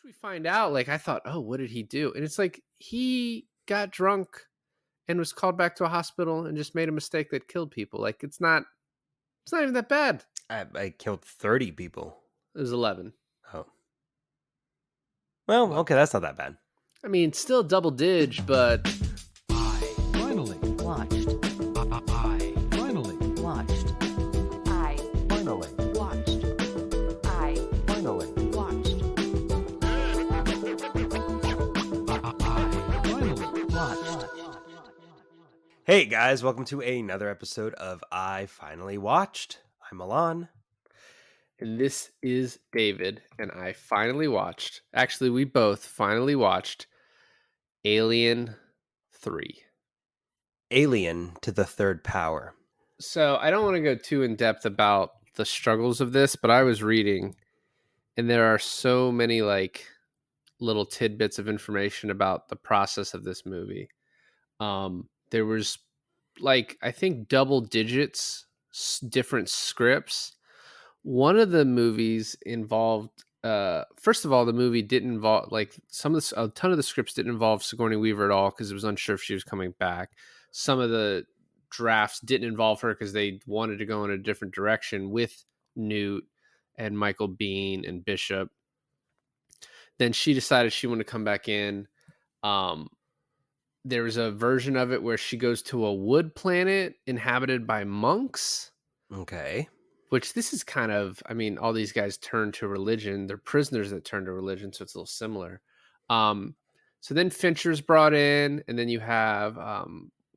Which we find out, like, I thought, oh, what did he do? And it's like he got drunk and was called back to a hospital and just made a mistake that killed people. Like, it's not even that bad. I killed 30 people. It was 11. Oh. Well, 11. okay, that's not that bad. I mean, still double dig, but I finally Watched. I finally Watched. finally Watched. I finally watched. finally Watched. Hey guys, welcome to another episode of I Finally Watched. I'm Milan. and this is David, and I finally watched. Actually, we both finally watched Alien 3. Alien to the third power. So I don't want to go too in depth about the struggles of this, but I was reading, and there are so many like little tidbits of information about the process of this movie. There was like I think double digits, different scripts. One of the movies involved. First of all, the movie didn't involve like a ton of the scripts didn't involve Sigourney Weaver at all because it was unsure if she was coming back. Some of the drafts didn't involve her because they wanted to go in a different direction with Newt and Michael Bean and Bishop. Then she decided she wanted to come back in. Um, there was a version of it where she goes to a wood planet inhabited by monks, Okay. which this is kind of, I mean, all these guys turn to religion. They're prisoners that turn to religion, so it's a little similar. So then Fincher's brought in, and then you have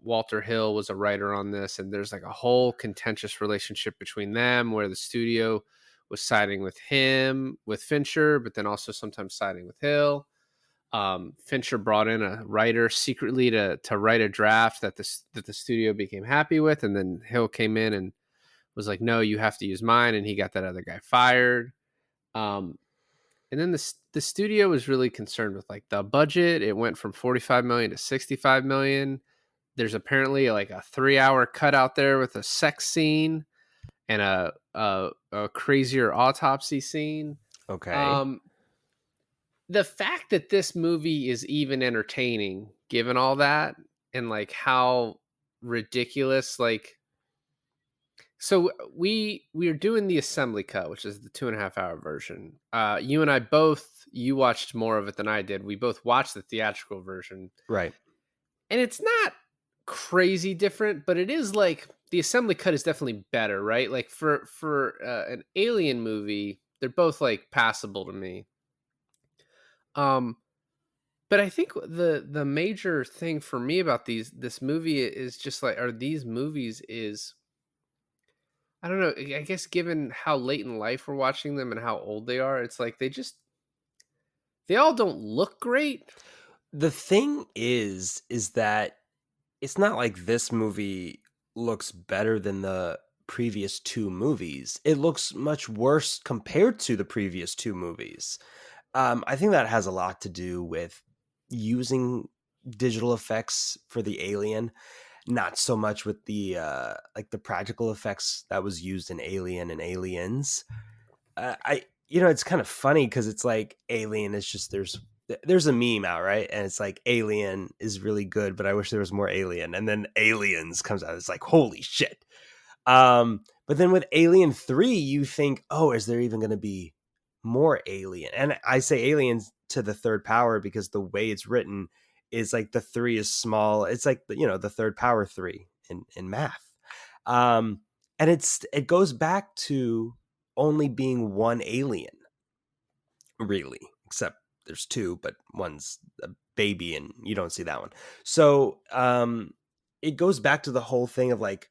Walter Hill was a writer on this, and there's like a whole contentious relationship between them where the studio was siding with him, with Fincher, but then also sometimes siding with Hill. Fincher brought in a writer secretly to write a draft that the studio became happy with, and then Hill came in and was like, "No, you have to use mine," and he got that other guy fired. And then the studio was really concerned with like the budget. It went from 45 million to 65 million. There's apparently like a 3-hour cut out there with a sex scene and a crazier autopsy scene. Okay. The fact that this movie is even entertaining, given all that, and like how ridiculous, like, so we are doing the assembly cut, which is the 2.5 hour version. You and I both, you watched more of it than I did. We both watched the theatrical version, Right. and it's not crazy different, but it is like the assembly cut is definitely better, right? Like for an Alien movie, they're both like passable to me. But I think the major thing for me about this movie is just like, or these movies is, I don't know, I guess given how late in life we're watching them and how old they are, it's like they all don't look great. The thing is that it's not like this movie looks better than the previous two movies. It looks much worse compared to the previous two movies. I think that has a lot to do with using digital effects for the Alien, not so much with the like the practical effects that was used in Alien and Aliens. It's kind of funny because it's like Alien is just there's a meme out, right? And it's like Alien is really good, but I wish there was more Alien. And then Aliens comes out. It's like, holy shit. But then with Alien 3, you think, oh, is there even going to be more Alien? And I say Aliens to the third power because the way it's written is like the 3 is small. It's like, the third power 3 in math. And it goes back to only being one alien, really, except there's 2, but one's a baby and you don't see that one. So it goes back to the whole thing of like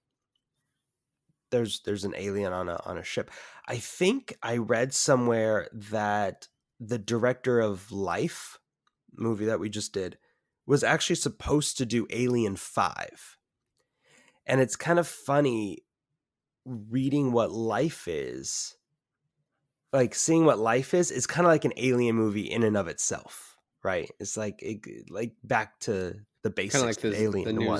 there's an alien on a ship. I think I read somewhere that the director of Life movie that we just did was actually supposed to do Alien 5. And it's kind of funny reading what Life is. Like seeing what Life is kind of like an Alien movie in and of itself, right? It's like back to the basics Kind of like of Alien the new 1.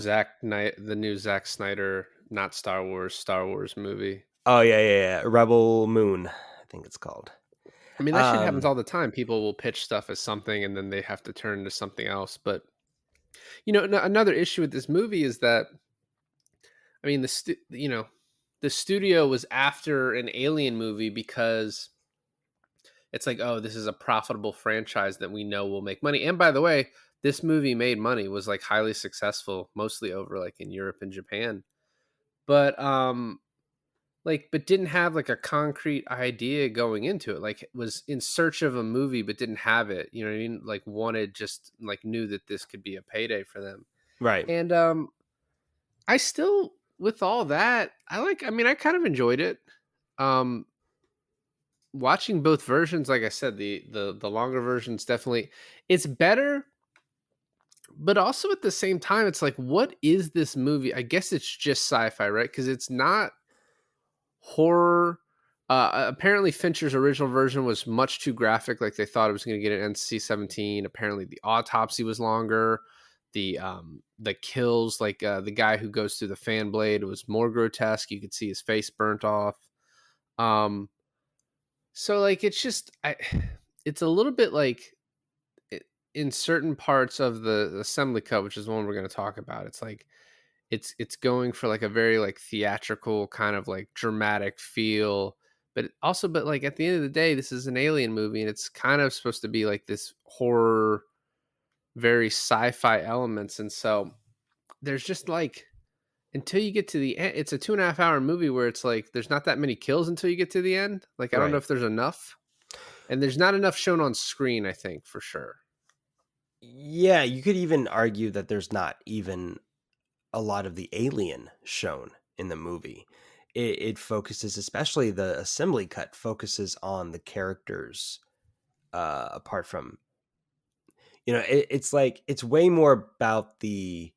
the new Zack Snyder, not Star Wars movie. Oh yeah. Rebel Moon, I think it's called. I mean, that shit happens Um, all the time. People will pitch stuff as something and then they have to turn to something else. But another issue with this movie is that I mean, the studio was after an Alien movie because it's like, oh, this is a profitable franchise that we know will make money. And by the way, this movie made money, was like highly successful, mostly over like in Europe and Japan. But but didn't have like a concrete idea going into it. Like was in search of a movie but didn't have it. You know what I mean? Like wanted just like knew that this could be a payday for them. right. And I still with all that, I mean I kind of enjoyed it. Um Watching both versions, like I said, the longer version's definitely it's better, but also at the same time, it's like, what is this movie? I guess it's just sci-fi, right? Because it's not horror. Apparently, Fincher's original version was much too graphic. Like they thought it was going to get an NC-17. Apparently, the autopsy was longer. The kills, like the guy who goes through the fan blade, was more grotesque. You could see his face burnt off. Um, so like it's just it's a little bit like in certain parts of the assembly cut, which is the one we're going to talk about. It's like it's going for like a very like theatrical kind of like dramatic feel, but like at the end of the day, this is an alien movie and it's kind of supposed to be like this horror, very sci-fi elements. And so there's just like until you get to the end, it's a 2.5 hour movie where it's like there's not that many kills until you get to the end. Like I don't know Right. if there's enough. And there's not enough shown on screen, I think, for sure. Yeah, you could even argue that there's not even a lot of the alien shown in the movie. It focuses, especially the assembly cut, focuses on the characters. Apart from, it's like it's way more about the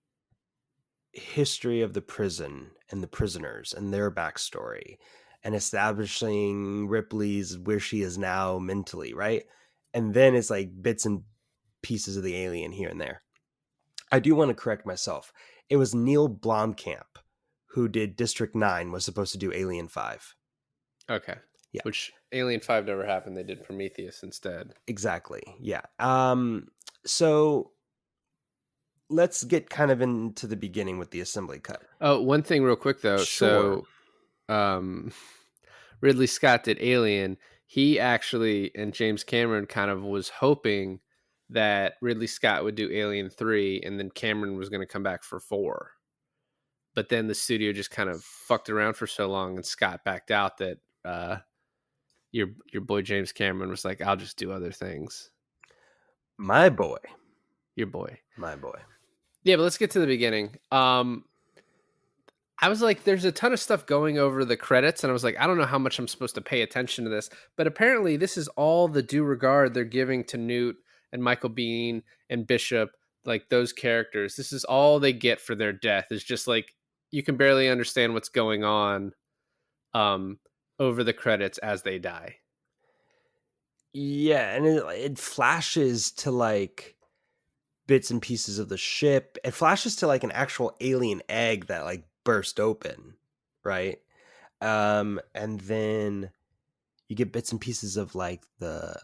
history of the prison and the prisoners and their backstory, and establishing Ripley's where she is now mentally, right? And then it's like bits and pieces of the alien here and there. I do want to correct myself. It was Neil Blomkamp who did District 9 was supposed to do Alien 5. Okay. Yeah. Which Alien 5 never happened. They did Prometheus instead. Exactly. Yeah. So let's get kind of into the beginning with the assembly cut. Oh, one thing real quick though. Sure. So Ridley Scott did Alien. He actually and James Cameron kind of was hoping that Ridley Scott would do Alien 3 and then Cameron was going to come back for 4. But then the studio just kind of fucked around for so long and Scott backed out that your boy James Cameron was like, I'll just do other things. My boy. Your boy. My boy. Yeah, but let's get to the beginning. I was like, there's a ton of stuff going over the credits, and I was like, I don't know how much I'm supposed to pay attention to this, but apparently this is all the due regard they're giving to Newt and Michael Biehn and Bishop, like those characters. This is all they get for their death. It's just like you can barely understand what's going on over the credits as they die. Yeah, and it flashes to like bits and pieces of the ship. It flashes to like an actual alien egg that like burst open, right? And then you get bits and pieces of like the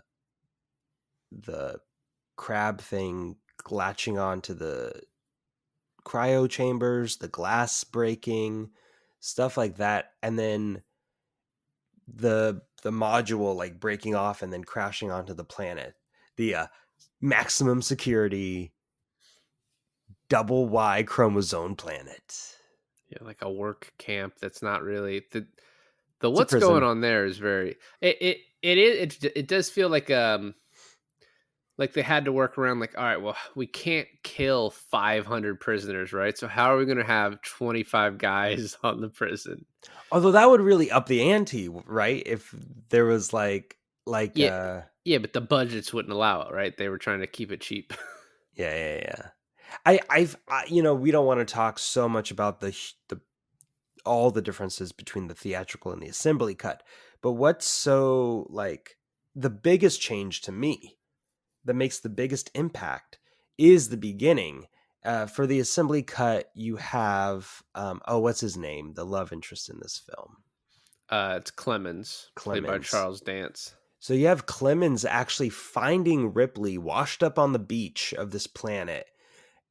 crab thing latching onto the cryo chambers, the glass breaking, stuff like that, and then the module like breaking off and then crashing onto the planet. The maximum security double Y chromosome planet. Yeah, like a work camp that's not really the It's a what's prison. going on there is very it does feel like they had to work around like, all right, well, we can't kill 500 prisoners, right? So how are we going to have 25 guys on the prison? Although that would really up the ante, right? If there was like Yeah, but the budgets wouldn't allow it, right? They were trying to keep it cheap. yeah. We don't want to talk so much about the all the differences between the theatrical and the assembly cut, but what's so like the biggest change to me that makes the biggest impact is the beginning. For the assembly cut, you have what's his name? The love interest in this film. It's Clemens, played by Clemens. Charles Dance. So you have Clemens actually finding Ripley washed up on the beach of this planet,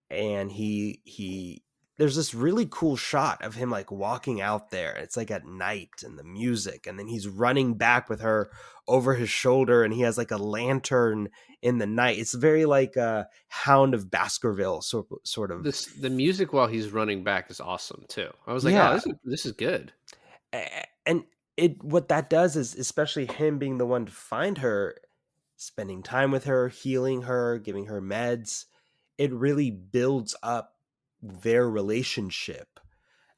and he there's this really cool shot of him like walking out there. It's like at night and the music, and then he's running back with her over his shoulder, and he has like a lantern in the night. It's very like a Hound of Baskerville sort of. The music while he's running back is awesome too. I was like, oh, Yeah. this is good. And it what that does is, especially him being the one to find her, spending time with her, healing her, giving her meds, it really builds up their relationship.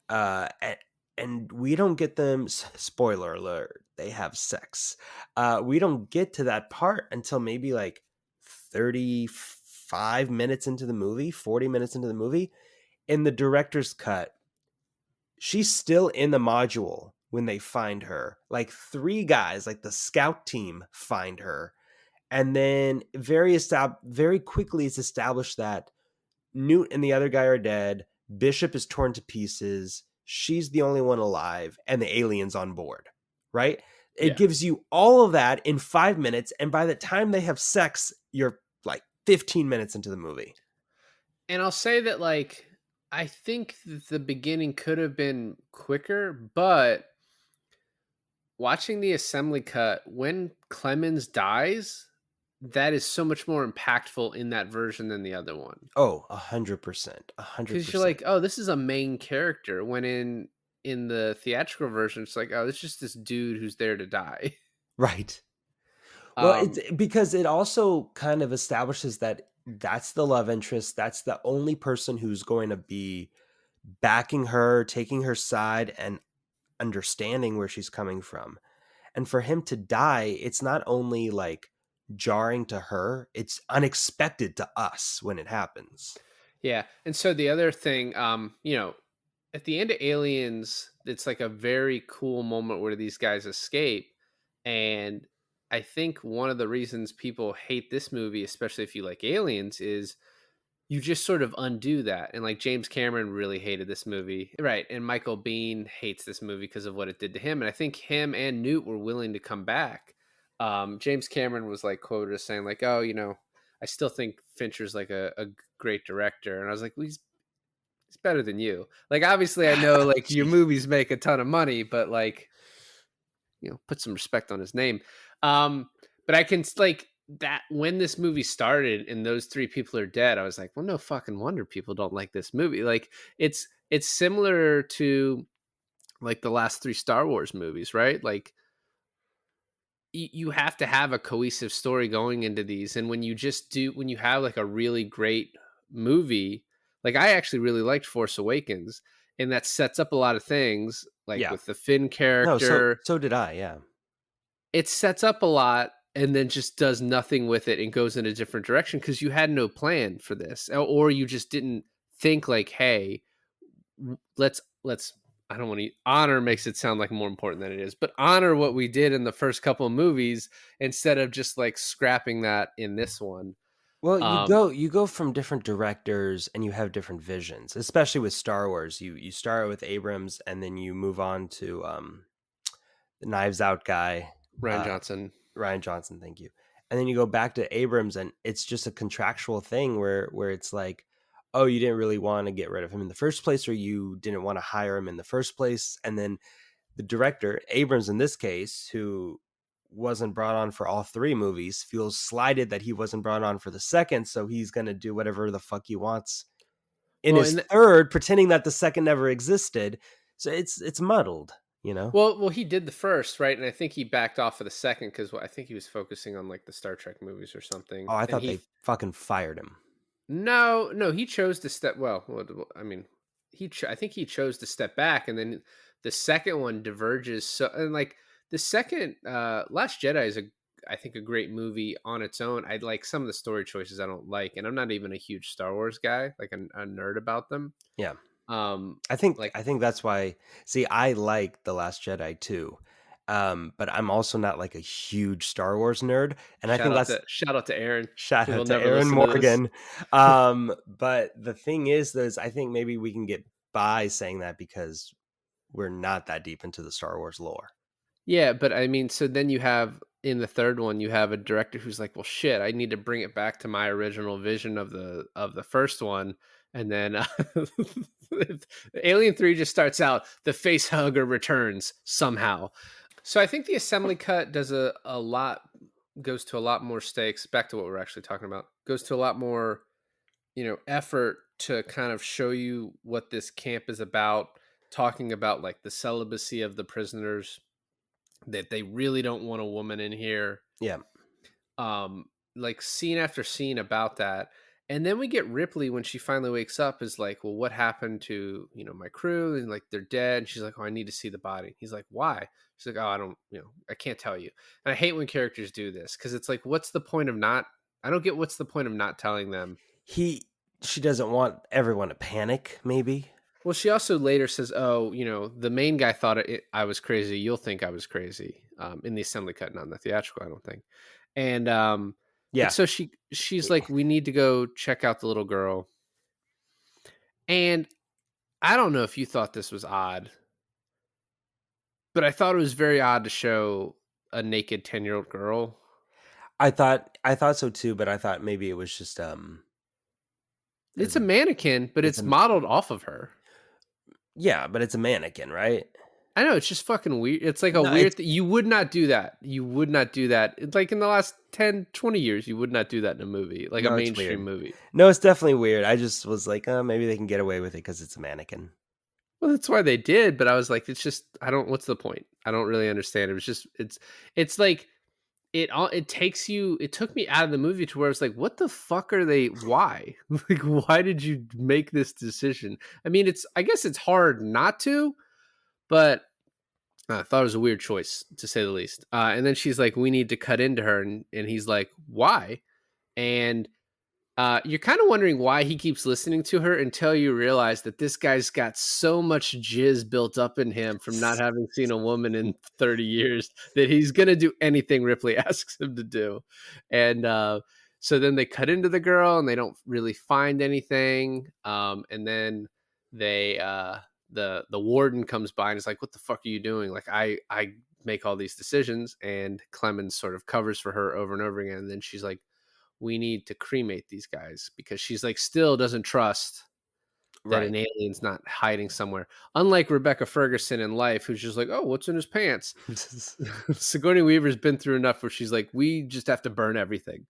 And we don't get them, spoiler alert, they have sex. We don't get to that part until maybe like 35 minutes into the movie, 40 minutes into the movie. In the director's cut, she's still in the module when they find her. Like 3 guys, like the scout team, find her. And then very quickly it's established that Newt and the other guy are dead. Bishop is torn to pieces. She's the only one alive, and the alien's on board, right? It Yeah. gives you all of that in 5 minutes, and by the time they have sex, you're like 15 minutes into the movie. And I'll say that, like, I think the beginning could have been quicker, but watching the assembly cut, when Clemens dies, that is so much more impactful in that version than the other one. Oh, 100%. Because you're 100%. like, oh, this is a main character. When in the theatrical version, it's like, oh, it's just this dude who's there to die. Right. Well, Um, it's because it also kind of establishes that that's the love interest. That's the only person who's going to be backing her, taking her side, and understanding where she's coming from. And for him to die, it's not only like jarring to her, it's unexpected to us when it happens. yeah. And so the other thing, at the end of Aliens, it's like a very cool moment where these guys escape. And I think one of the reasons people hate this movie, especially if you like Aliens, is you just sort of undo that. And like James Cameron really hated this movie. Right. And Michael Biehn hates this movie because of what it did to him. And I think him and Newt were willing to come back. James Cameron was like quoted as saying, like, oh, I still think Fincher's like a great director. And I was like, well, he's better than you. Like, obviously, I know like your Jeez. movies make a ton of money, but like, put some respect on his name. But I can like that when this movie started and those 3 people are dead, I was like, well, no fucking wonder people don't like this movie. Like, it's similar to like the last 3 Star Wars movies, right? Like, you have to have a cohesive story going into these, and when you have like a really great movie, like I actually really liked Force Awakens, and that sets up a lot of things, like Yeah. with the Finn No, character. so did I, yeah. It sets up a lot and then just does nothing with it and goes in a different direction because you had no plan for this, or you just didn't think like, hey, let's I don't want to honor makes it sound like more important than it is, but honor what we did in the first couple of movies instead of just like scrapping that in this one. Well, Um, you go from different directors and you have different visions, especially with Star Wars. You start with Abrams and then you move on to the Knives Out guy, Ryan uh, Johnson. Ryan Johnson, thank you. And then you go back to Abrams and it's just a contractual thing where it's like, oh, you didn't really want to get rid of him in the first place, or you didn't want to hire him in the first place. And then the director, Abrams in this case, who wasn't brought on for all 3 movies, feels slighted that he wasn't brought on for the second, so he's going to do whatever the fuck he wants in Well, his third, pretending that the second never existed. So it's muddled, you know? well, he did the first, right? And I think he backed off of the second because I think he was focusing on like the Star Trek movies or something. Oh, I And thought they fucking fired him. no, he chose to step. I mean, I think he chose to step back, and then the second one diverges. So, and like the second, Last Jedi is I think a great movie on its own. I like some of the story choices I don't like, and I'm not even a huge Star Wars guy, like a nerd about them. Yeah. Um, I think like I think that's why. See, I like The Last Jedi too, but I'm also not like a huge Star Wars nerd, and I think that's shout out to Aaron, shout who will out to never Aaron listen to this. Morgan. But the thing is I think maybe we can get by saying that because we're not that deep into the Star Wars lore. Yeah, but I mean, so then you have in the third one, you have a director who's like, "Well, shit, I need to bring it back to my original vision of the first one." And then Alien 3 just starts out, the face hugger returns somehow. So I think the assembly cut does a lot goes to a lot more stakes, back to what we're actually talking about. Goes to a lot more, effort to kind of show you what this camp is about, talking about like the celibacy of the prisoners, that they really don't want a woman in here. Yeah. um like scene after scene about that. And then we get Ripley when she finally wakes up is like, well, what happened to, my crew? And like, they're dead. And she's like, oh, I need to see the body. He's like, why? She's like, oh, I don't, I can't tell you. And I hate when characters do this, because it's like, what's the point of not, I don't get what's the point of not telling them. She doesn't want everyone to panic, maybe. Well, she also later says, "Oh, the main guy thought I was crazy. You'll think I was crazy." In the assembly cut, not in the theatrical, I don't think. And but Yeah. so she's like, "We need to go check out the little girl." And I don't know if you thought this was odd, but I thought it was very odd to show a naked 10-year-old girl. I thought so too, but I thought maybe it was just It's as a mannequin, but it's it's a modeled off of her. yeah, but it's a mannequin, right? I know, it's just fucking weird. It's like a No, weird it's thing. You would not do that. You would not do that. It's like in the last 10, 20 years, you would not do that in a movie, like a no, it's mainstream weird. movie. No, it's definitely weird. I just was like, maybe they can get away with it because it's a mannequin. Well, that's why they did, but I was like, it's just, I don't, what's the point? I don't really understand. It was just, it's like, it took me out of the movie to where I was like, what the fuck are they, why? Like, why did you make this decision? I mean, I guess it's hard not to, but I thought it was a weird choice, to say the least. And then she's like, we need to cut into her. And he's like, why? And you're kind of wondering why he keeps listening to her, until you realize that this guy's got so much jizz built up in him from not having seen a woman in 30 years that he's going to do anything Ripley asks him to do. And so then they cut into the girl and they don't really find anything. And then the warden comes by and is like, what the fuck are you doing? Like, I make all these decisions. And Clemens sort of covers for her over and over again. And then she's like, we need to cremate these guys, because she's like, still doesn't trust that Right. an alien's not hiding somewhere. Unlike Rebecca Ferguson in Life, who's just like, oh, what's in his pants? Sigourney Weaver's been through enough where she's like, we just have to burn everything.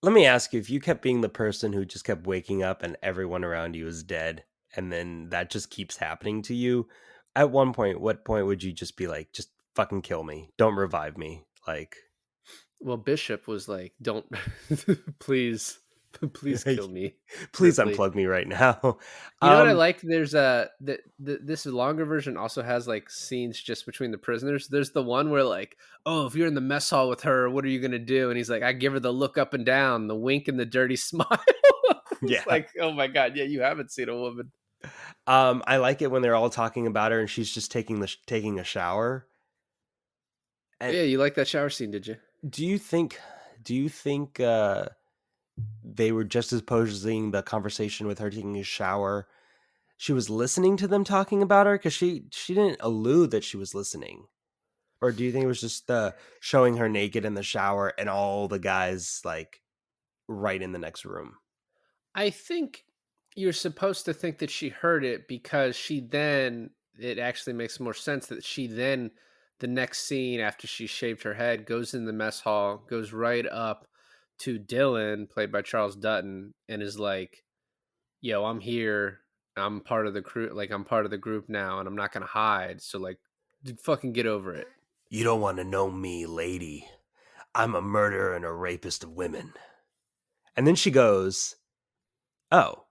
Let me ask you, if you kept being the person who just kept waking up and everyone around you is dead, and then that just keeps happening to you, at what point would you just be like, just fucking kill me? Don't revive me. Like, Well, Bishop was like, don't, please, please kill me, please Ripley. unplug me right now. You know what I like? There's this longer version also has like scenes just between the prisoners. There's the one where like, oh, if you're in the mess hall with her, what are you gonna do? And he's like, I give her the look up and down, the wink and the dirty smile. It's Yeah. like, oh my god, yeah, you haven't seen a woman. I like it when they're all talking about her and she's just taking a shower. And Yeah, you like that shower scene, did you? do you think they were just as posing the conversation with her taking a shower? She was listening to them talking about her, because she didn't allude that she was listening. Or do you think it was just showing her naked in the shower and all the guys like right in the next room? I think you're supposed to think that she heard it, because it actually makes more sense that she then, the next scene after she shaved her head, goes in the mess hall, goes right up to Dylan, played by Charles Dutton, and is like, yo, I'm here. I'm part of the crew. Like, I'm part of the group now, and I'm not going to hide. So, like, fucking get over it. You don't want to know me, lady. I'm a murderer and a rapist of women. And then she goes, oh,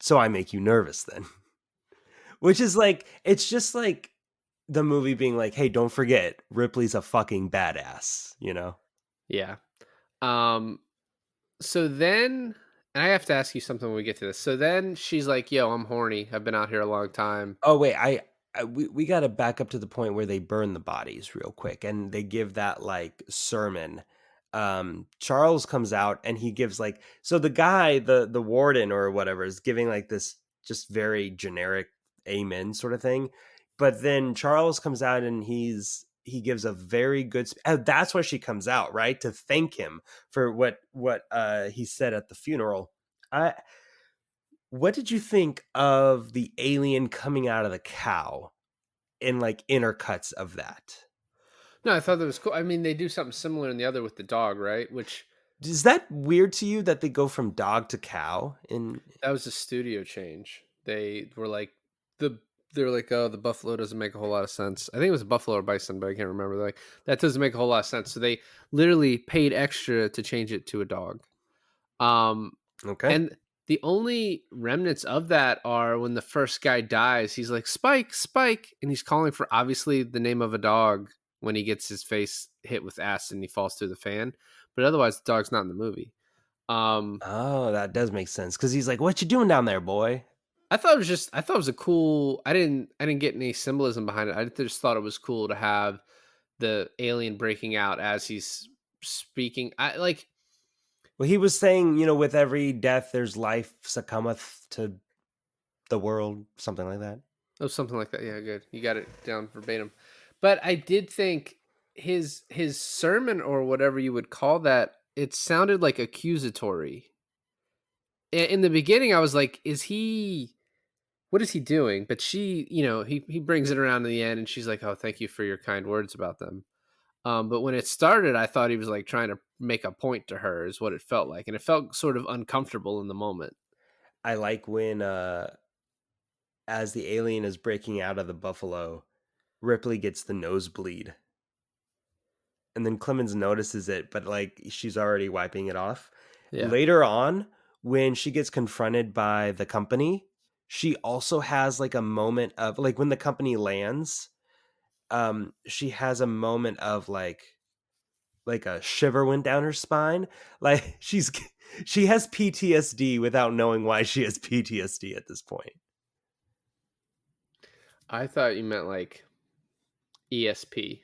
so I make you nervous then. Which is like, it's just like the movie being like, hey, don't forget, Ripley's a fucking badass, you know? Yeah. Um, so then, and I have to ask you something when we get to this. So then she's like, yo, I'm horny. I've been out here a long time. Oh, wait, we got to back up to the point where they burn the bodies real quick and they give that like sermon. Charles comes out and he gives like, so the guy, the warden or whatever, is giving like this just very generic amen sort of thing. But then Charles comes out and he's he gives a very good that's why she comes out, right? To thank him for what he said at the funeral. I What did you think of the alien coming out of the cow in like intercuts of that? No, I thought that was cool. I mean, they do something similar in the other with the dog, right? Which Is that weird to you that they go from dog to cow in that was a studio change. The they were like, oh, the buffalo doesn't make a whole lot of sense. I think it was a buffalo or bison, but I can't remember. They're like, that doesn't make a whole lot of sense. So they literally paid extra to change it to a dog. Um, Okay. and the only remnants of that are when the first guy dies, he's like, Spike, Spike, and he's calling for obviously the name of a dog when he gets his face hit with acid and he falls through the fan. But otherwise, the dog's not in the movie. Um, Oh, that does make sense because he's like, "What you doing down there, boy?" I thought it was a cool. I didn't get any symbolism behind it. I just thought it was cool to have the alien breaking out as he's speaking. I like Well, he was saying, with every death, there's life succumbeth to the world, something like that. oh, something like that. Yeah, good. You got it down verbatim. But I did think his sermon or whatever you would call that, it sounded like accusatory. In the beginning, I was like, is he what is he doing? But she, he brings it around in the end and she's like, "Oh, thank you for your kind words about them." But when it started, I thought he was like trying to make a point to her, is what it felt like. And it felt sort of uncomfortable in the moment. I like when, as the alien is breaking out of the buffalo, Ripley gets the nosebleed, and then Clemens notices it, but like she's already wiping it off. Yeah. Later on, when she gets confronted by the company, she also has like a moment of like when the company lands, she has a moment of like a shiver went down her spine. Like she has PTSD without knowing why she has PTSD at this point. I thought you meant like ESP.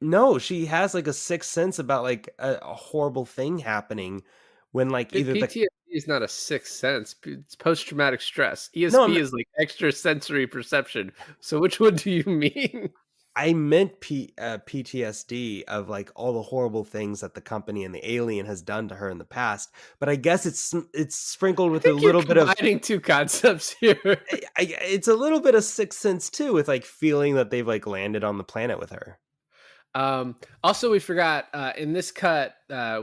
No, she has like a sixth sense about like a horrible thing happening when like either the PTSD is not a sixth sense. It's post traumatic stress. no, ESP is like extra sensory perception. So which one do you mean? I meant PTSD of like all the horrible things that the company and the alien has done to her in the past. But I guess it's sprinkled I with a think you're little bit of combining two concepts here. it's a little bit of sixth sense too, with like feeling that they've like landed on the planet with her. Also, we forgot in this cut,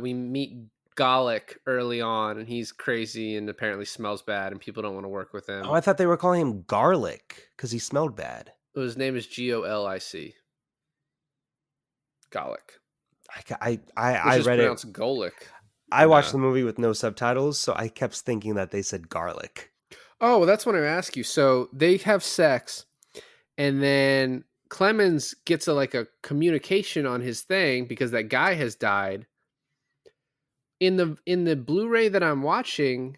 we meet Gallic early on, and he's crazy and apparently smells bad, and people don't want to work with Oh, him. I thought they were calling him Garlic because he smelled bad. His name is Golic. Gallic, I which is read it. pronounced Golic. I watched the movie with no subtitles, so I kept thinking that they said garlic. Oh, well, that's what I ask you. So they have sex, and then Clemens gets a communication on his thing because that guy has died. In the Blu-ray that I'm watching,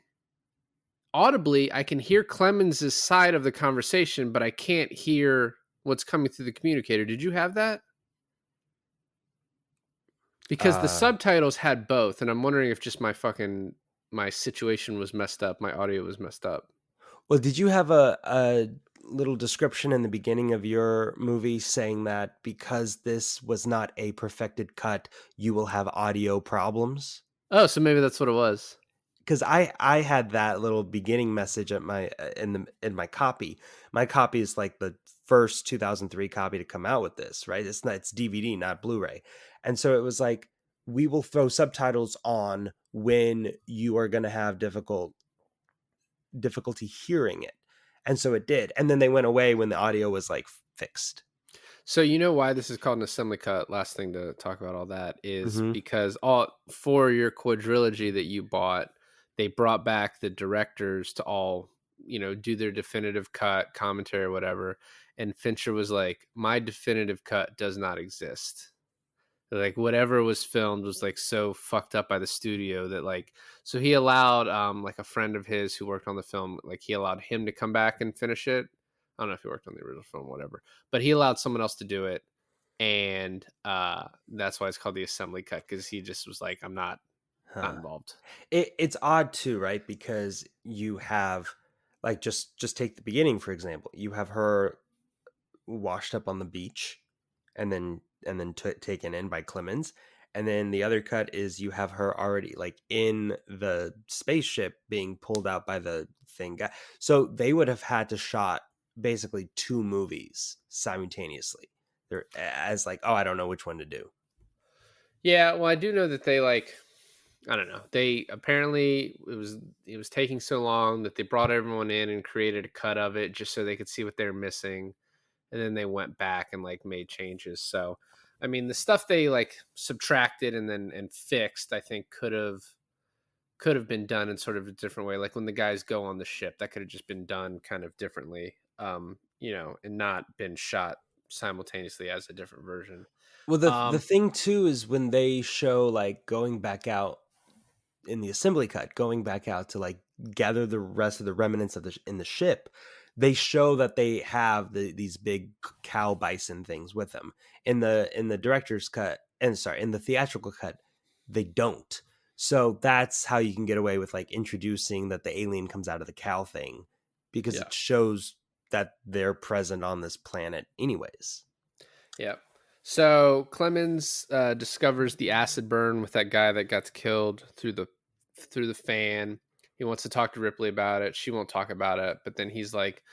audibly, I can hear Clemens's side of the conversation, but I can't hear what's coming through the communicator. Did you have that? Because the Uh, subtitles had both, and I'm wondering if just my situation was messed up, my audio was messed up. well, did you have a little description in the beginning of your movie saying that because this was not a perfected cut, you will have audio problems? Oh, so maybe that's what it was. Because I had that little beginning message at my in my copy. My copy is like the first 2003 copy to come out with this, right? It's DVD, not Blu-ray, and so it was like we will throw subtitles on when you are going to have difficulty hearing it, and so it did, and then they went away when the audio was like fixed. So you know why this is called an assembly cut? Last thing to talk about all that is Hmm. because all for your quadrilogy that you bought, they brought back the directors to all, do their definitive cut, commentary, or whatever. And Fincher was like, my definitive cut does not exist. Like whatever was filmed was like so fucked up by the studio that so he allowed like a friend of his who worked on the film, like he allowed him to come back and finish it. I don't know if he worked on the original film, whatever, but he allowed someone else to do it, and that's why it's called the assembly cut, because he just was like, I'm not Huh. involved. It's odd too, right? Because you have like just take the beginning for example. You have her washed up on the beach, taken in by Clemens. And then the other cut is you have her already like in the spaceship being pulled out by the thing guy. So they would have had to shot basically 2 movies simultaneously. They're as like, oh, I don't know which one to do. Yeah, well, I do know that they like I don't know. They apparently it was taking so long that they brought everyone in and created a cut of it just so they could see what they're missing, and then they went back and like made changes. So, I mean, the stuff they like subtracted and fixed, I think could have been done in sort of a different way. Like when the guys go on the ship, that could have just been done kind of differently, and not been shot simultaneously as a different version. Well, the Um, thing too is when they show like going back out in the assembly cut, going back out to like gather the rest of the remnants of the ship, they show that they have these big cow bison things with them. In the director's cut, and sorry, in the theatrical cut, they don't. So that's how you can get away with like introducing that the alien comes out of the cow thing, because yeah, it shows that they're present on this planet anyways. yeah. So Clemens discovers the acid burn with that guy that got killed through the fan. He wants to talk to Ripley about it. She won't talk about it, but then he's like,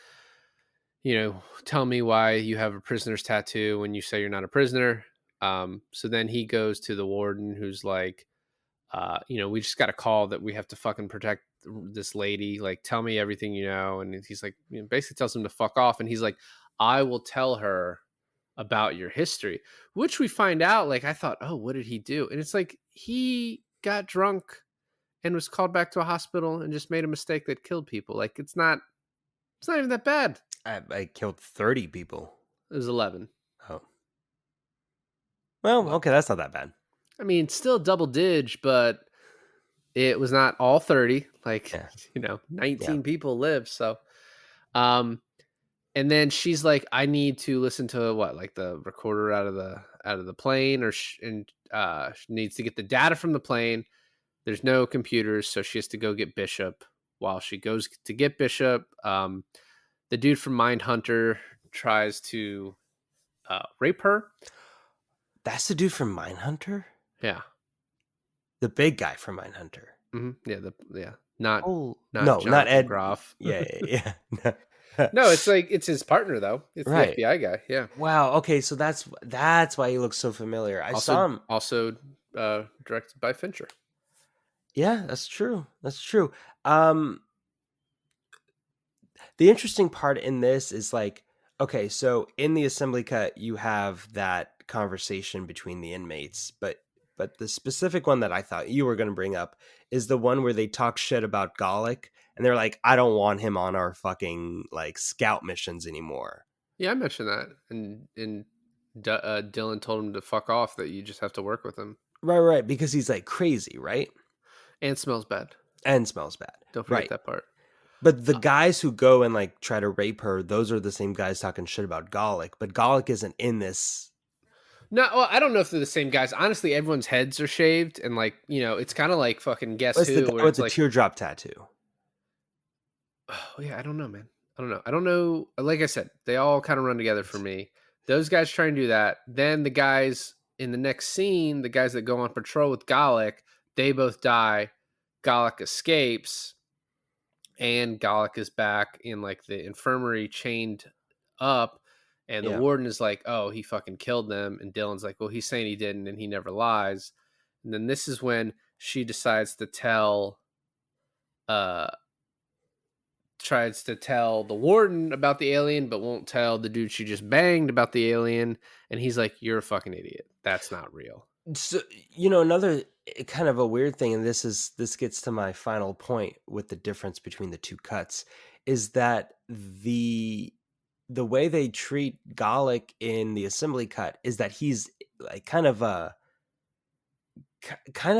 tell me why you have a prisoner's tattoo when you say you're not a prisoner. So then he goes to the warden, who's like, we just got a call that we have to fucking protect this lady. Like, tell me everything you know. And he's like, basically tells him to fuck off. And he's like, I will tell her about your history, which we find out. Like, I thought, oh, what did he do? And it's like he got drunk and was called back to a hospital and just made a mistake that killed people. Like, it's not even that bad. I killed 30 people. It was 11. Oh, well, But, okay, that's not that bad. I mean, still double dig, but it was not all 30. Like, Yeah. 19 people lived. So, um, and then she's like, I need to listen to what, like the recorder out of the plane, she needs to get the data from the plane. There's no computers, so she has to go get Bishop. While she goes to get Bishop, the dude from Mindhunter tries to rape her. That's the dude from Mindhunter? Yeah. The big guy from Mindhunter. Yeah. Not Oh, not no, not Jonathan Ed. Groff. Yeah. No, it's like it's his partner though. It's the Right. FBI guy. Yeah. Wow. Okay, so that's why he looks so familiar. I saw Also him. also directed by Fincher. Yeah, that's true. That's true. Um, the interesting part in this is like, okay, so in the assembly cut, you have that conversation between the inmates, but the specific one that I thought you were going to bring up is the one where they talk shit about Gallic, and they're like, I don't want him on our fucking like scout missions anymore. Yeah, I mentioned that, and Dylan told him to fuck off. That you just have to work with him, Right, because he's like crazy, right? and smells bad. And smells bad. Don't forget Right. that part. But the guys who go and like try to rape her, those are the same guys talking shit about Gallic, but Gallic isn't in this. No, well, I don't know if they're the same guys. Honestly, everyone's heads are shaved, and like it's kind of like fucking Guess What's the Who, guy where with it's the like, teardrop tattoo? oh yeah, I don't know, man. I don't know. Like I said, they all kind of run together for me. Those guys try and do that. Then the guys in the next scene, the guys that go on patrol with Gallic, they both die. Gallic escapes, and Gallic is back in like the infirmary, chained up. And the Yeah. warden is like, "Oh, he fucking killed them." And Dylan's like, "Well, he's saying he didn't, and he never lies." And then this is when she decides to uh tries to tell the warden about the alien, but won't tell the dude she just banged about the alien. And he's like, "You're a fucking idiot. That's not real." So, another kind of a weird thing, and this gets to my final point with the difference between the two cuts, is that the way they treat Gallic in the assembly cut is that he's like kind of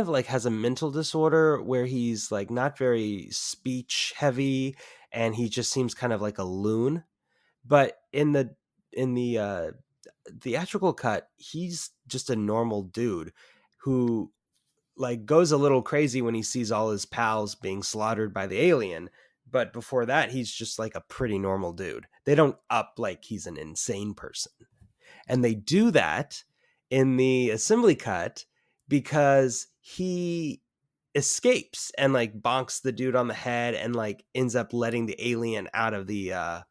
like has a mental disorder where he's like not very speech heavy, and he just seems kind of like a loon. But in the theatrical cut, he's just a normal dude who like goes a little crazy when he sees all his pals being slaughtered by the alien. But before that, he's just like a pretty normal dude. They don't up like he's an insane person. And they do that in the assembly cut because he escapes and like bonks the dude on the head and like ends up letting the alien out of the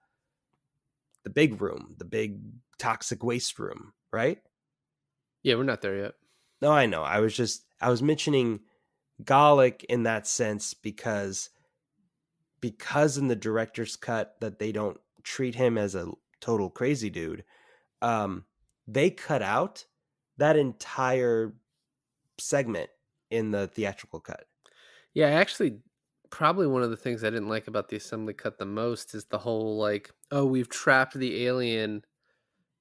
big room, the big toxic waste room, right? Yeah, we're not there yet. No, I know. I was mentioning Gallic in that sense because in the director's cut that they don't treat him as a total crazy dude. They cut out that entire segment in the theatrical cut. Yeah, actually, probably one of the things I didn't like about the assembly cut the most is the whole like, oh, we've trapped the alien,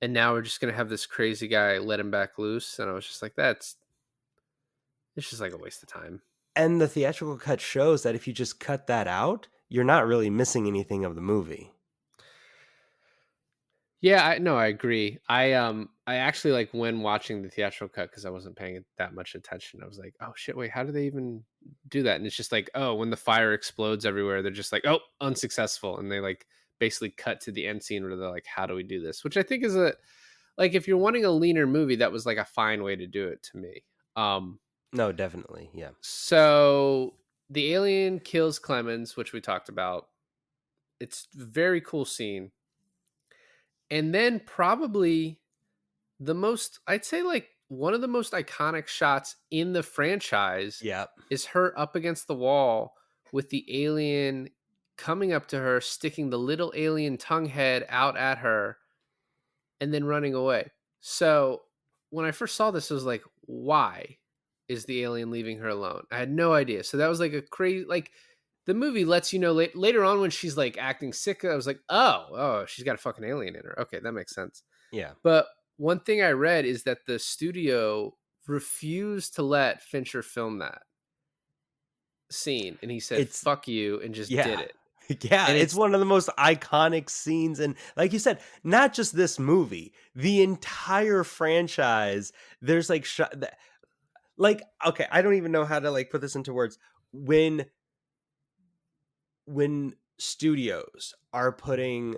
and now we're just gonna have this crazy guy let him back loose. And I was just like, it's just like a waste of time. And the theatrical cut shows that if you just cut that out, you're not really missing anything of the movie. Yeah, I agree. I actually like when watching the theatrical cut because I wasn't paying that much attention. I was like, oh shit, wait, how do they even do that? And it's just like, oh, when the fire explodes everywhere, they're just like, oh, unsuccessful, and they like basically cut to the end scene where they're like, how do we do this? Which I think is a like if you're wanting a leaner movie, that was like a fine way to do it to me. No, definitely. Yeah. So the alien kills Clemens, which we talked about. It's a very cool scene. And then probably the most, I'd say like one of the most iconic shots in the franchise Yeah. is her up against the wall with the alien coming up to her, sticking the little alien tongue head out at her, and then running away. So when I first saw this, I was like, why is the alien leaving her alone? I had no idea. So that was like a crazy, like the movie lets you know later on when she's like acting sick. I was like, oh, she's got a fucking alien in her. Okay, that makes sense. Yeah. But one thing I read is that the studio refused to let Fincher film that scene, and he said, "Fuck you," and just did it. Yeah, And it's one of the most iconic scenes. And like you said, not just this movie, the entire franchise. There's like, like, okay, I don't even know how to like put this into words. When studios are putting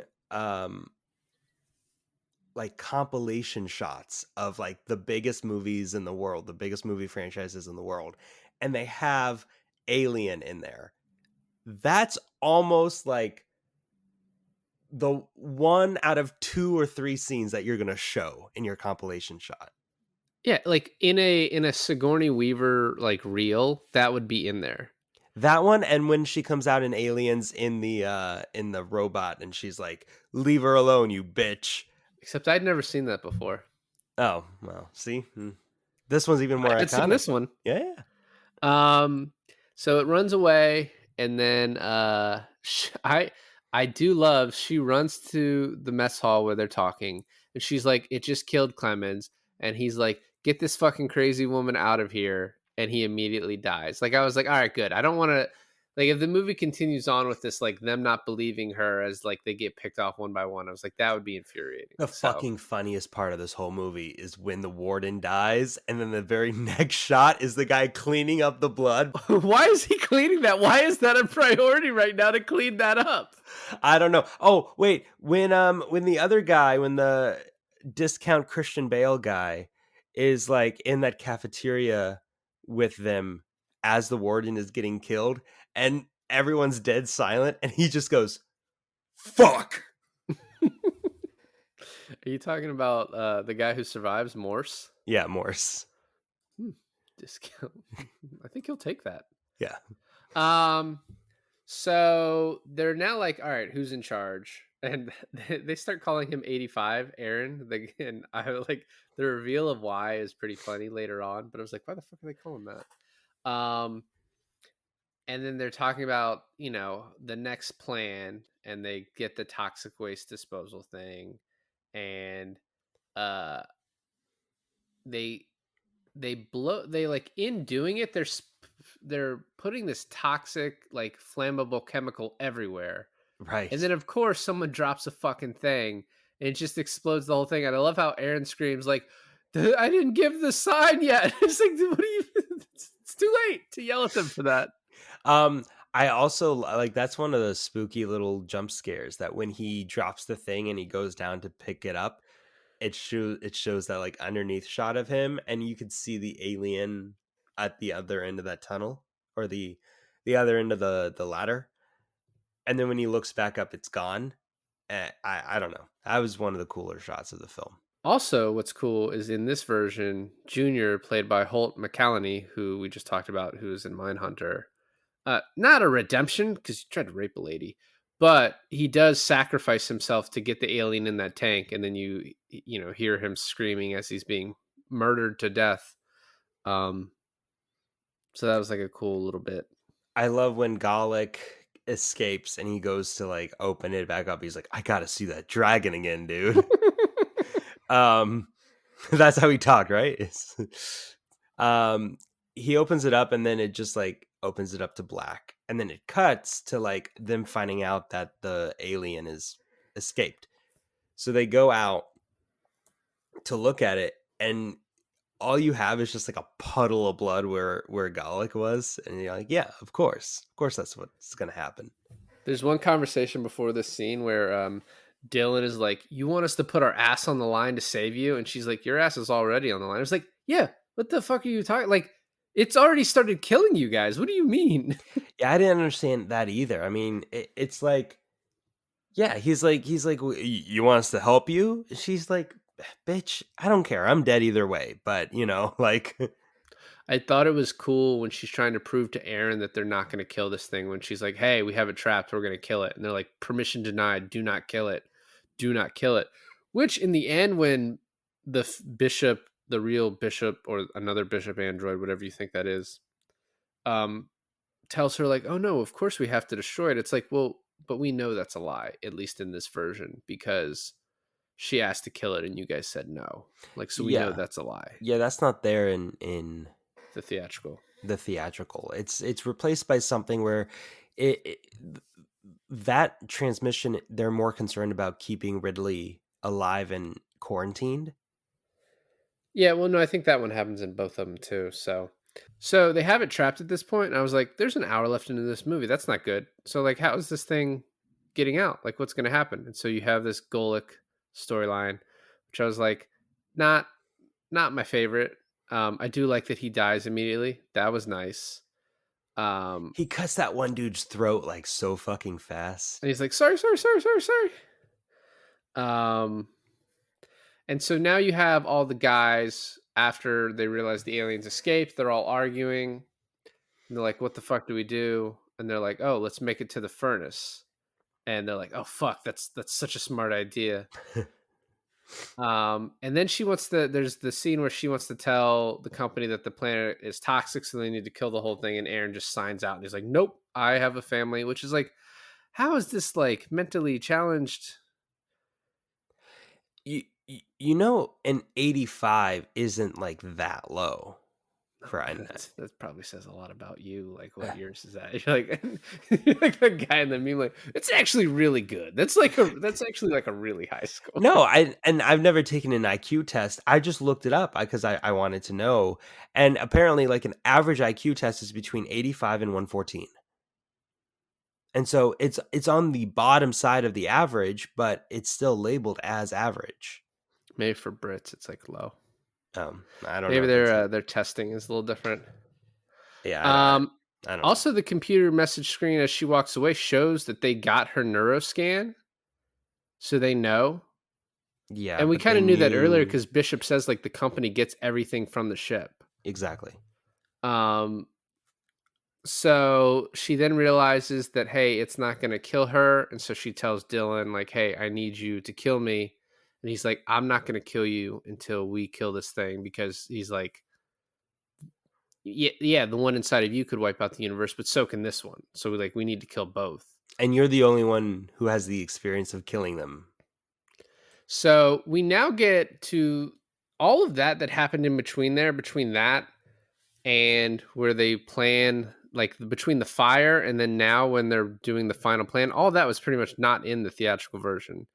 like compilation shots of like the biggest movies in the world, the biggest movie franchises in the world, and they have Alien in there, that's almost like the 1 out of 2 or 3 scenes that you're going to show in your compilation shot. yeah, like in a Sigourney Weaver like reel, that would be in there. That one, and when she comes out in Aliens in the robot and she's like, "Leave her alone, you bitch." Except I'd never seen that before. Oh, well, see? This one's even more I'd seen iconic. this one. Yeah. So it runs away, and then I do love she runs to the mess hall where they're talking, and she's like, "It just killed Clemens," and he's like, "Get this fucking crazy woman out of here," and he immediately dies. Like I was like, "All right, good." I don't want to like if the movie continues on with this, like them not believing her as like they get picked off one by one. I was like, that would be infuriating. The fucking funniest part of this whole movie is when the warden dies, and then the very next shot is the guy cleaning up the blood. Why is he cleaning that? Why is that a priority right now to clean that up? I don't know. Oh, wait, when the other guy, when the discount Christian Bale guy is like in that cafeteria with them as the warden is getting killed, and everyone's dead silent, and he just goes, "Fuck." Are you talking about the guy who survives, Morse? Yeah, Morse. Discount. I think he'll take that. Yeah. So they're now like, all right, who's in charge? And they start calling him 85, Aaron. And I like the reveal of why is pretty funny later on. But I was like, why the fuck are they calling that? And then they're talking about, you know, the next plan, and they get the toxic waste disposal thing, and they like in doing it, they're putting this toxic like flammable chemical everywhere, Right. and then of course someone drops a fucking thing and it just explodes the whole thing. And I love how Aaron screams like, I didn't give the sign yet. It's like, what are you it's too late to yell at them for that. I also like that's one of those spooky little jump scares that when he drops the thing and he goes down to pick it up, it shows that like underneath shot of him, and you could see the alien at the other end of that tunnel, or the other end of the ladder. And then when he looks back up, it's gone. I don't know. That was one of the cooler shots of the film. Also, what's cool is in this version, Junior, played by Holt McCallany, who we just talked about, who's in Mindhunter. Not a redemption because he tried to rape a lady, but he does sacrifice himself to get the alien in that tank, and then you hear him screaming as he's being murdered to death. Um, so that was like a cool little bit. I love when Gallic escapes and he goes to like open it back up. He's like, I gotta see that dragon again, dude. um that's how he talked, right? Um he opens it up and then it just like opens it up to black. And then it cuts to like them finding out that the alien is escaped. So they go out to look at it, and all you have is just like a puddle of blood where Gallic was, and you're like, yeah, of course that's what's gonna happen. There's one conversation before this scene where Dylan is like, "You want us to put our ass on the line to save you?" And she's like, "Your ass is already on the line." It's like, "Yeah, what the fuck are you talking? Like, it's already started killing you guys. What do you mean?" Yeah, I didn't understand that either. I mean, it's like, yeah, he's like, You want us to help you?" She's like, bitch, I don't care, I'm dead either way. But like, I thought it was cool when she's trying to prove to Aaron that they're not going to kill this thing. When she's like, "Hey, we have it trapped. We're going to kill it," and they're like, "Permission denied. Do not kill it. Do not kill it." Which, in the end, when bishop, the real bishop, or another bishop android, whatever you think that is, um, tells her like, "Oh no, of course we have to destroy it." It's like, well, but we know that's a lie, at least in this version, because she asked to kill it and you guys said no. Like, so we know yeah, that's a lie. yeah, that's not there in The theatrical. the theatrical. It's replaced by something where it that transmission, they're more concerned about keeping Ridley alive and quarantined. Yeah, well, no, I think that one happens in both of them too. So they have it trapped at this point, and I was like, "There's an hour left into this movie. That's not good." So like, how is this thing getting out? Like, what's going to happen? And so you have this Golic storyline, which I was like, not not my favorite. I do like that he dies immediately. That was nice. Um, He cuts that one dude's throat like so fucking fast. and he's like, "Sorry, sorry, sorry, sorry, sorry." Um, and so now you have all the guys after they realize the aliens escaped. They're all arguing. And they're like, "What the fuck do we do?" And they're like, "Oh, let's make it to the furnace." And they're like, "Oh fuck, that's such a smart idea." And then there's the scene where she wants to tell the company that the planet is toxic, so they need to kill the whole thing. And Aaron just signs out and he's like, "Nope, I have a family," which is like, how is this like mentally challenged? An 85 isn't like that low for INET. That probably says a lot about you. Like, what yours is that? You're like, you're like the guy in the meme. Like, it's actually really good. That's actually like a really high score. No, I've never taken an IQ test. I just looked it up because I wanted to know. And apparently, like, an average IQ test is between 85 and 114. And so it's on the bottom side of the average, but it's still labeled as average. Maybe for Brits, it's like low. I don't Maybe know. their testing is a little different. Yeah, I don't know. Also, the computer message screen as she walks away shows that they got her neuroscan, so they know. Yeah, And we but they kind of knew that earlier knew because Bishop says like the company gets everything from the ship. exactly. Um, so she then realizes that, hey, it's not going to kill her, and so she tells Dylan like, "Hey, I need you to kill me," and he's like, "I'm not going to kill you until we kill this thing," because he's like, yeah, the one inside of you could wipe out the universe, but so can this one. So we need to kill both. And you're the only one who has the experience of killing them. So we now get to all of that happened in between that and where they plan, like between the fire and then now when they're doing the final plan, all that was pretty much not in the theatrical version.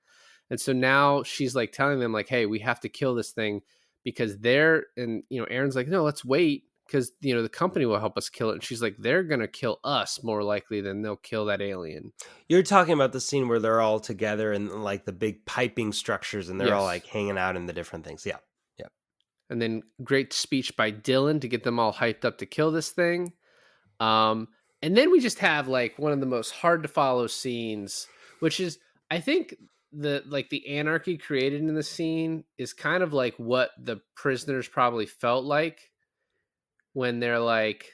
And so now she's like telling them like, "Hey, we have to kill this thing," because Aaron's like, "No, let's wait because the company will help us kill it. And she's like, they're gonna kill us more likely than they'll kill that alien. You're talking about the scene where they're all together and like the big piping structures and they're all Yes. like hanging out in the different things. Yeah. Yeah. And then great speech by Dylan to get them all hyped up to kill this thing. Um, and then we just have like one of the most hard to follow scenes, which is, I think, the anarchy created in the scene is kind of like what the prisoners probably felt like when they're like,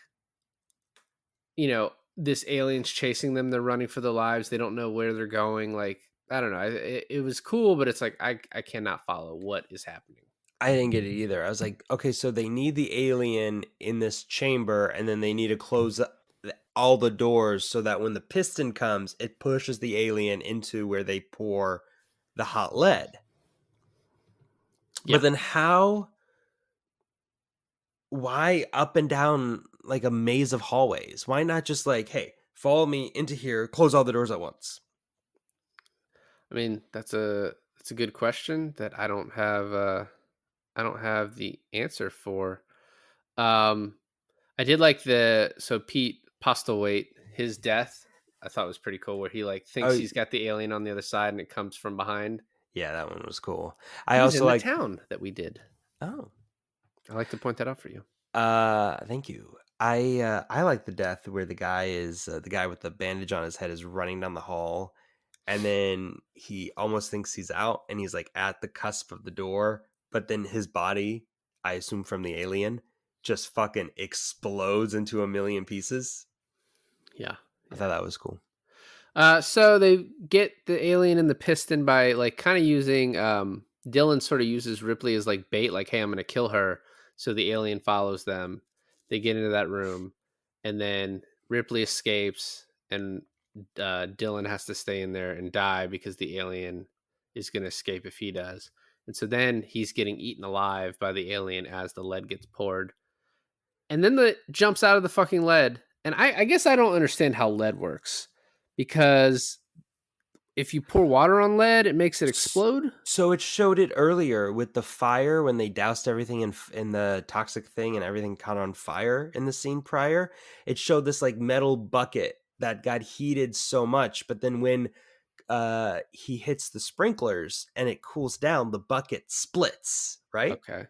this alien's chasing them, they're running for their lives, they don't know where they're going. Like, I don't know, it was cool, but it's like I cannot follow what is happening. I didn't get it either. I was like, okay, so they need the alien in this chamber and then they need to close all the doors so that when the piston comes, it pushes the alien into where they pour the hot lead. Yeah. But then why up and down like a maze of hallways? Why not just like, hey, follow me into here, close all the doors at once? I mean, that's a good question that I don't have the answer for. I did like so Pete Postlewaite, his death, I thought was pretty cool, where he like thinks Oh, he's got the alien on the other side and it comes from behind. yeah, that one was cool. I He's also in the like, town that we did. oh, I like to point that out for you. thank you. I like the death where the guy is the guy with the bandage on his head is running down the hall, and then he almost thinks he's out, and he's like at the cusp of the door, but then his body, I assume from the alien, just fucking explodes into a million pieces. Yeah. I thought that was cool. So they get the alien in the piston by like kind of using Dylan sort of uses Ripley as like bait, like, hey, I'm gonna kill her. So the alien follows them. They get into that room, and then Ripley escapes, and Dylan has to stay in there and die because the alien is gonna escape if he does. And so then he's getting eaten alive by the alien as the lead gets poured. And then the jumps out of the fucking lead. And I guess I don't understand how lead works, because if you pour water on lead, it makes it explode. So it showed it earlier with the fire when they doused everything in the toxic thing and everything caught on fire in the scene prior. It showed this like metal bucket that got heated so much, but then when he hits the sprinklers and it cools down, the bucket splits, right? Okay.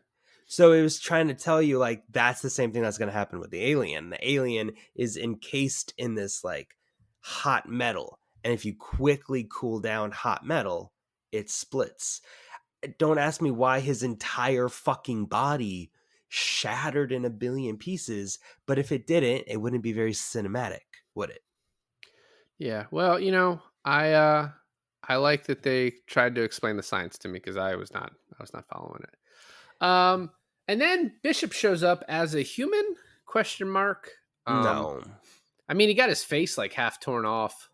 So it was trying to tell you like that's the same thing that's going to happen with the alien. The alien is encased in this like hot metal, and if you quickly cool down hot metal, it splits. Don't ask me why his entire fucking body shattered in a billion pieces, but if it didn't, it wouldn't be very cinematic, would it? Yeah. Well, I like that they tried to explain the science to me, because I was not following it. And then Bishop shows up as a human? Question mark. No. I mean, he got his face like half torn off.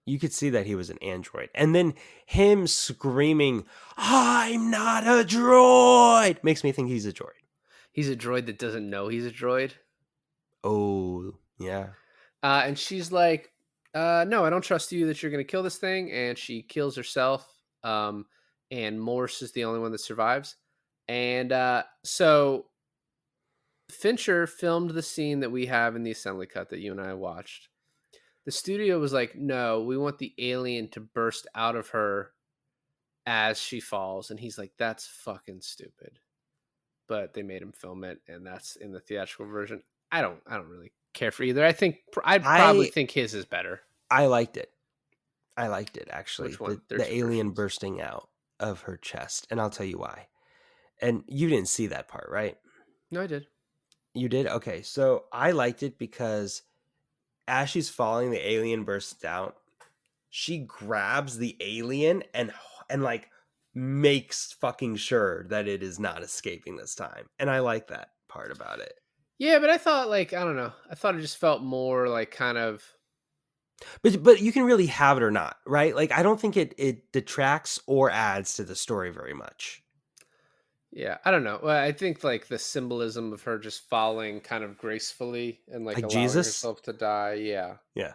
You could see that he was an android. And then him screaming, "I'm not a droid," makes me think he's a droid. He's a droid that doesn't know he's a droid. Oh, yeah. And she's like, no, I don't trust you that you're going to kill this thing. And she kills herself. And Morse is the only one that survives. And so Fincher filmed the scene that we have in the assembly cut that you and I watched. The studio was like, no, we want the alien to burst out of her as she falls. And he's like, that's fucking stupid. But they made him film it, and that's in the theatrical version. I don't really care for either. I'd probably think his is better. I liked it. I liked it, actually. Which one? The alien bursting out of her chest. And I'll tell you why. And you didn't see that part, right? No, I did. You did? Okay. So I liked it because as she's falling, the alien bursts out. She grabs the alien and like makes fucking sure that it is not escaping this time. And I like that part about it. Yeah, but I thought, like, I don't know. I thought it just felt more like kind of. But you can really have it or not, right? Like, I don't think it detracts or adds to the story very much. Yeah, I don't know. Well, I think like the symbolism of her just falling kind of gracefully and like allowing Jesus? herself to die. Yeah. Yeah.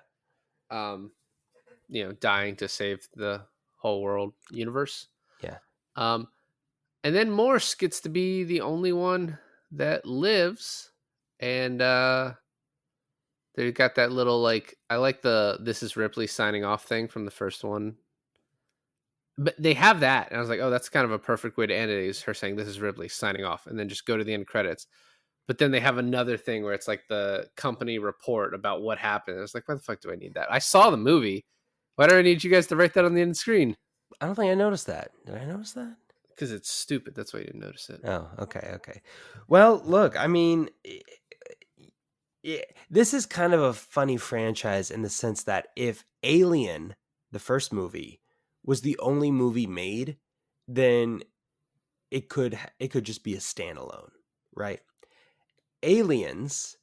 Dying to save the whole world universe. Yeah. And then Morse gets to be the only one that lives. and they got that little like I like the "This is Ripley signing off" thing from the first one. But they have that, and I was like, "Oh, that's kind of a perfect way to end it." Is her saying, "This is Ripley signing off," and then just go to the end credits. But then they have another thing where it's like the company report about what happened. I was like, "Why the fuck do I need that?" I saw the movie. Why do I need you guys to write that on the end screen? I don't think I noticed that. Did I notice that? Because it's stupid. That's why you didn't notice it. Oh, okay. Well, look, I mean, this is kind of a funny franchise in the sense that if Alien, the first movie, was the only movie made, then it could just be a standalone, right? Aliens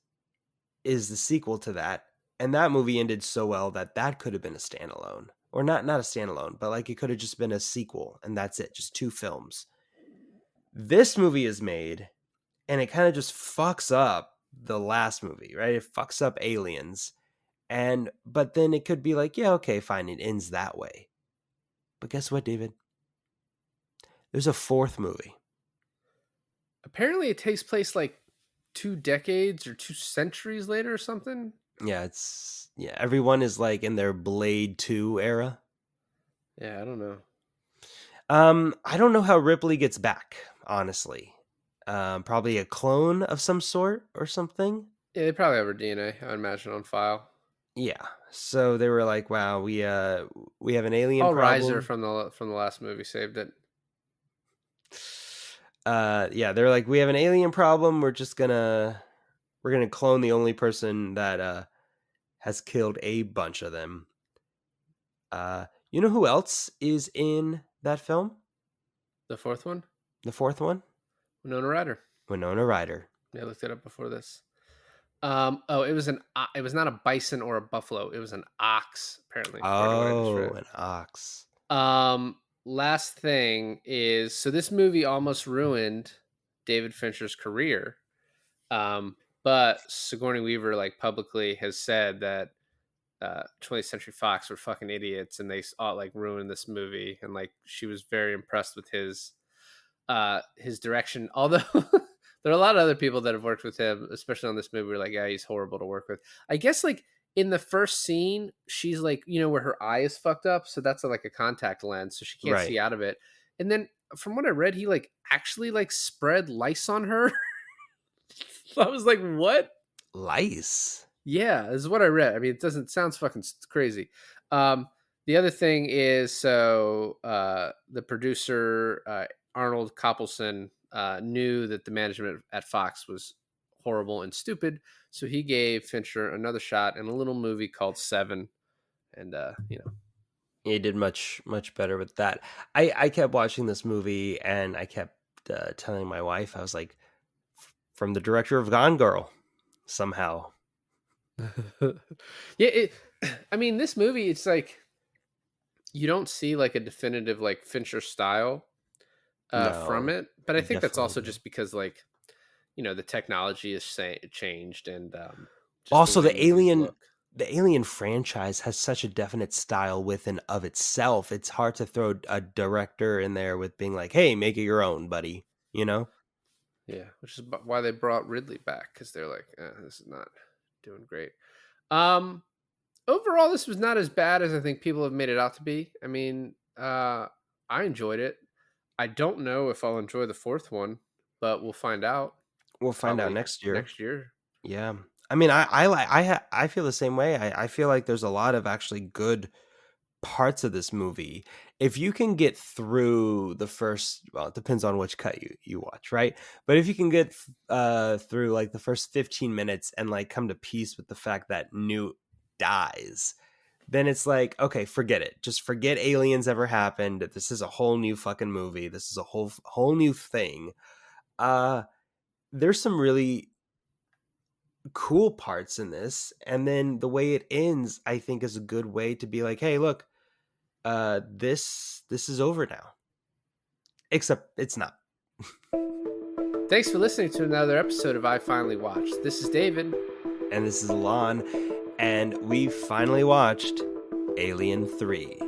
is the sequel to that, and that movie ended so well that could have been a standalone, or not a standalone, but like it could have just been a sequel, and that's it, just 2 films. This movie is made, and it kind of just fucks up the last movie, right? It fucks up Aliens, but then it could be like, yeah, okay, fine, it ends that way. But guess what, David? There's a 4th movie. Apparently, it takes place like 2 decades or 2 centuries later or something. Yeah, everyone is like in their Blade 2 era. Yeah, I don't know. I don't know how Ripley gets back, honestly. Probably a clone of some sort or something. Yeah, they probably have her DNA, I would imagine, on file. Yeah. So they were like, "Wow, we have an alien Paul problem." Reiser from the last movie saved it. Yeah, they're like, "We have an alien problem. We're gonna clone the only person that has killed a bunch of them." You know who else is in that film? The 4th one, The 4th one? Winona Ryder. Winona Ryder. Yeah, I looked it up before this. It was it was not a bison or a buffalo. It was an ox, apparently. Oh, an ox. Last thing is, so this movie almost ruined David Fincher's career. But Sigourney Weaver like publicly has said that 20th Century Fox were fucking idiots and they like ruined this movie, and like she was very impressed with his direction. Although there are a lot of other people that have worked with him, especially on this movie, were like, yeah, he's horrible to work with. I guess like in the first scene, she's like, where her eye is fucked up, so that's like a contact lens, so she can't Right. see out of it. And then from what I read, he like actually like spread lice on her. I was like, what? Lice. Yeah, this is what I read. I mean, it sounds fucking crazy. The other thing is, so the producer Arnold Coppelson knew that the management at Fox was horrible and stupid, so he gave Fincher another shot in a little movie called Seven, and He did much better with that. I kept watching this movie and I kept telling my wife, I was like, from the director of Gone Girl, somehow. Yeah, I mean, this movie, it's like you don't see like a definitive like Fincher style from No, it, but I think that's also definitely. just because like the technology is changed, and just Also, way movies look. the Alien franchise has such a definite style within of itself. It's hard to throw a director in there with being like, "Hey, make it your own, buddy." You know? Yeah, which is why they brought Ridley back, because they're like, this is not doing great. Overall, this was not as bad as I think people have made it out to be. I mean, I enjoyed it. I don't know if I'll enjoy the 4th one, but we'll find out We'll find out probably next year. next year. Yeah. I mean, I feel the same way. I feel like there's a lot of actually good parts of this movie. If you can get through the first, well, it depends on which cut you watch, right? But if you can get through like the first 15 minutes and like come to peace with the fact that Newt dies, then it's like, okay, forget it. Just forget Aliens ever happened. This is a whole new fucking movie. This is a whole new thing. There's some really cool parts in this, and then the way it ends, I think, is a good way to be like, hey, look, this is over now. Except it's not. Thanks for listening to another episode of I Finally Watched. This is David. And this is Alon, and we finally watched Alien 3.